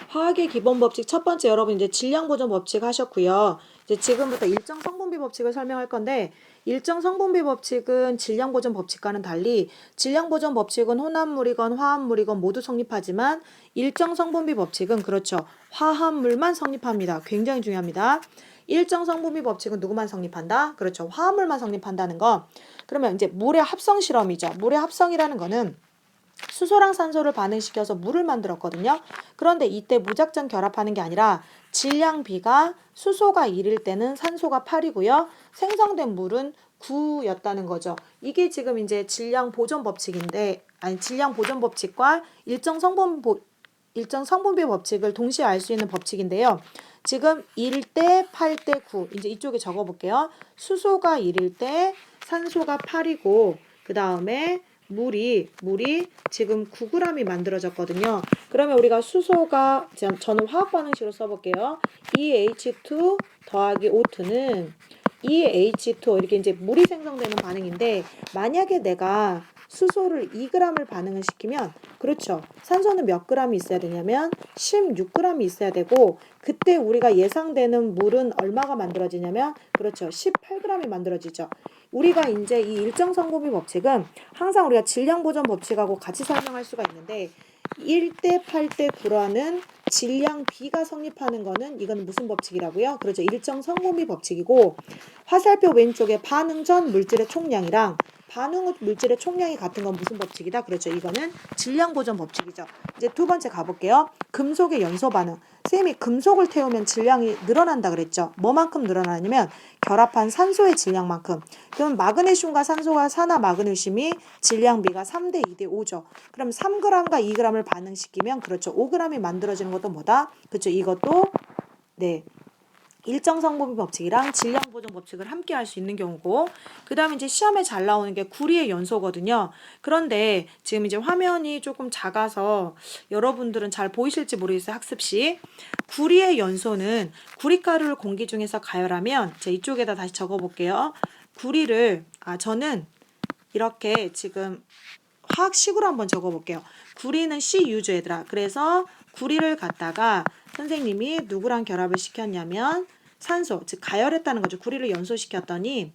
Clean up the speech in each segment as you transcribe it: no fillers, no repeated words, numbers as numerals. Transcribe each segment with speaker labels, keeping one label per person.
Speaker 1: 화학의 기본 법칙 첫 번째 여러분 이제 질량 보존 법칙 하셨고요. 이제 지금부터 일정 성분비 법칙을 설명할 건데 일정 성분비 법칙은 질량 보존 법칙과는 달리 질량 보존 법칙은 혼합물이건 화합물이건 모두 성립하지만 일정 성분비 법칙은 그렇죠. 화합물만 성립합니다. 굉장히 중요합니다. 일정 성분비 법칙은 누구만 성립한다? 그렇죠. 화합물만 성립한다는 거. 그러면 이제 물의 합성 실험이죠. 물의 합성이라는 거는 수소랑 산소를 반응시켜서 물을 만들었거든요. 그런데 이때 무작정 결합하는 게 아니라 질량 B가 수소가 1일 때는 산소가 8이고요. 생성된 물은 9였다는 거죠. 이게 지금 이제 질량 보존 법칙인데, 아니 질량 보존 법칙과 일정 성분비 법칙을 동시에 알 수 있는 법칙인데요. 지금 1대 8대 9 이제 이쪽에 적어 볼게요. 수소가 1일 때 산소가 8이고 그 다음에 물이 지금 9g이 만들어졌거든요. 그러면 우리가 수소가 저는 화학 반응식으로 써볼게요. EH2 더하기 O2는 EH2 이렇게 이제 물이 생성되는 반응인데 만약에 내가 수소를 2g을 반응을 시키면 그렇죠. 산소는 몇 g이 있어야 되냐면 16g이 있어야 되고 그때 우리가 예상되는 물은 얼마가 만들어지냐면 그렇죠. 18g이 만들어지죠. 우리가 이제 이 일정 성분비 법칙은 항상 우리가 질량 보존 법칙하고 같이 설명할 수가 있는데 1대 8대 9라는 질량 B가 성립하는 거는 이건 무슨 법칙이라고요? 그렇죠. 일정 성분비 법칙이고 화살표 왼쪽에 반응 전 물질의 총량이랑 반응 후 물질의 총량이 같은 건 무슨 법칙이다? 그렇죠. 이거는 질량 보존 법칙이죠. 이제 두 번째 가볼게요. 금속의 연소 반응. 쌤이 금속을 태우면 질량이 늘어난다 그랬죠. 뭐만큼 늘어나냐면 결합한 산소의 질량만큼. 그럼 마그네슘과 산소가 산화 마그네슘이 질량 B가 3대 2대 5죠. 그럼 3g과 2g을 반응시키면 그렇죠. 5g이 만들어지는 것도 뭐다? 그렇죠. 이것도 네. 일정 성분비 법칙이랑 질량 보존 법칙을 함께 할 수 있는 경우고 그 다음에 이제 시험에 잘 나오는 게 구리의 연소거든요. 그런데 지금 이제 화면이 조금 작아서 여러분들은 잘 보이실지 모르겠어요. 학습시. 구리의 연소는 구리가루를 공기 중에서 가열하면 제 이쪽에다 다시 적어볼게요. 구리를 저는 이렇게 지금 화학식으로 한번 적어볼게요. 구리는 CU죠 얘들아. 그래서 구리를 갖다가 선생님이 누구랑 결합을 시켰냐면 산소, 즉 가열했다는 거죠. 구리를 연소시켰더니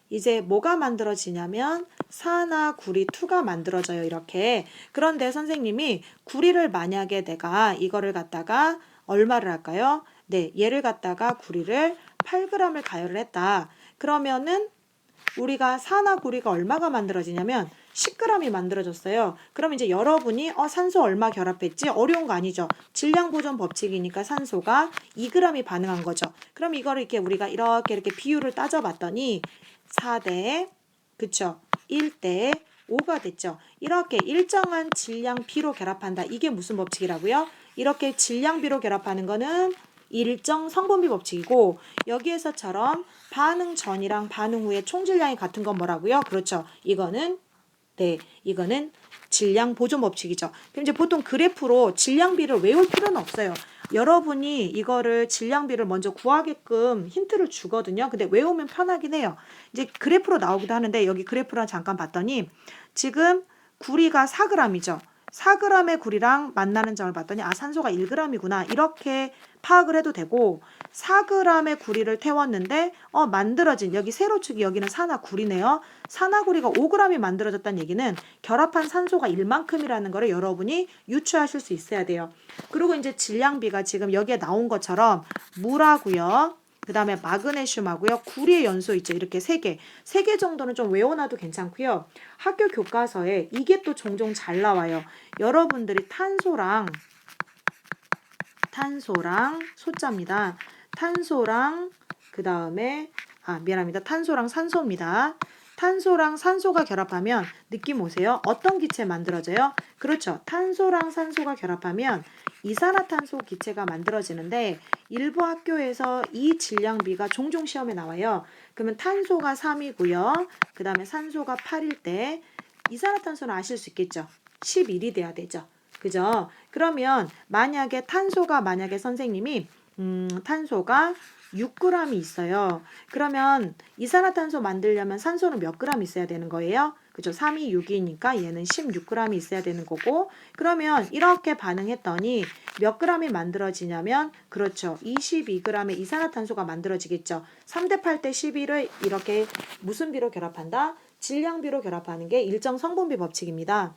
Speaker 1: 이제 뭐가 만들어지냐면 산화구리2가 만들어져요. 이렇게. 그런데 선생님이 구리를 만약에 내가 이거를 갖다가 얼마를 할까요? 네, 얘를 갖다가 구리를 8g을 가열을 했다. 그러면은 우리가 산화구리가 얼마가 만들어지냐면 10g이 만들어졌어요. 그럼 이제 여러분이 산소 얼마 결합했지? 어려운 거 아니죠. 질량 보존 법칙이니까 산소가 2g이 반응한 거죠. 그럼 이거를 이렇게 우리가 이렇게 비율을 따져봤더니 4대 그쵸? 1대 5가 됐죠. 이렇게 일정한 질량 B로 결합한다. 이게 무슨 법칙이라고요? 이렇게 질량 B로 결합하는 거는 일정 성분비 법칙이고 여기에서처럼 반응 전이랑 반응 후의 총질량이 같은 건 뭐라고요? 그렇죠. 이거는 질량 보존 법칙이죠. 그럼 이제 보통 그래프로 질량비를 외울 필요는 없어요. 여러분이 이거를 질량비를 먼저 구하게끔 힌트를 주거든요. 근데 외우면 편하긴 해요. 이제 그래프로 나오기도 하는데 여기 그래프를 잠깐 봤더니 지금 구리가 4g이죠. 4g의 구리랑 만나는 점을 봤더니 산소가 1g이구나. 이렇게 파악을 해도 되고 4g의 구리를 태웠는데 만들어진 여기 세로축이 여기는 산화구리네요. 산화구리가 5g이 만들어졌다는 얘기는 결합한 산소가 1만큼이라는 거를 여러분이 유추하실 수 있어야 돼요. 그리고 이제 질량비가 지금 여기에 나온 것처럼 물하고요. 그 다음에 마그네슘하고요. 구리의 연소 있죠. 이렇게 3개. 3개 정도는 좀 외워놔도 괜찮고요. 학교 교과서에 이게 또 종종 잘 나와요. 여러분들이 탄소랑 소자입니다. 탄소랑 그 다음에 미안합니다. 탄소랑 산소입니다. 탄소랑 산소가 결합하면 느낌 오세요? 어떤 기체 만들어져요? 그렇죠. 탄소랑 산소가 결합하면 이산화탄소 기체가 만들어지는데 일부 학교에서 이 질량비가 종종 시험에 나와요. 그러면 탄소가 3이고요. 그 다음에 산소가 8일 때 이산화탄소는 아실 수 있겠죠. 11이 돼야 되죠. 그죠? 그러면 만약에 선생님이 탄소가 6g이 있어요. 그러면 이산화탄소 만들려면 산소는 몇 g 있어야 되는 거예요? 그죠? 3이 6이니까 얘는 16g이 있어야 되는 거고 그러면 이렇게 반응했더니 몇 g이 만들어지냐면 그렇죠. 22g의 이산화탄소가 만들어지겠죠. 3대 8대 11을 이렇게 무슨 비로 결합한다? 질량비로 결합하는 게 일정 성분비 법칙입니다.